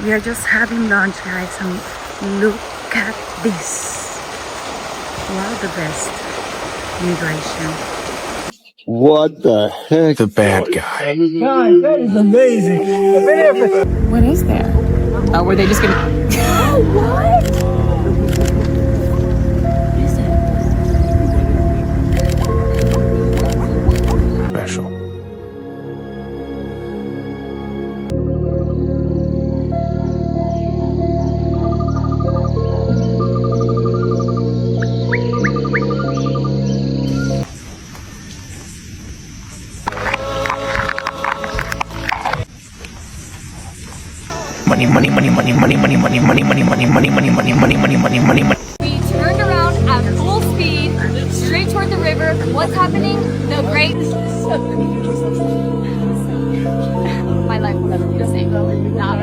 We are just having lunch, guys, and look at this. Wow, the best immigration. What the heck? The bad guy. God, that is amazing. What is there? Oh, were they just gonna? Special. Money, money, money, money, money, money, money, money, money, money, money, money, money, money, money, money, money, money. We turned around at full speed, straight toward the river. What's happening? The great... My life will never be the same. Not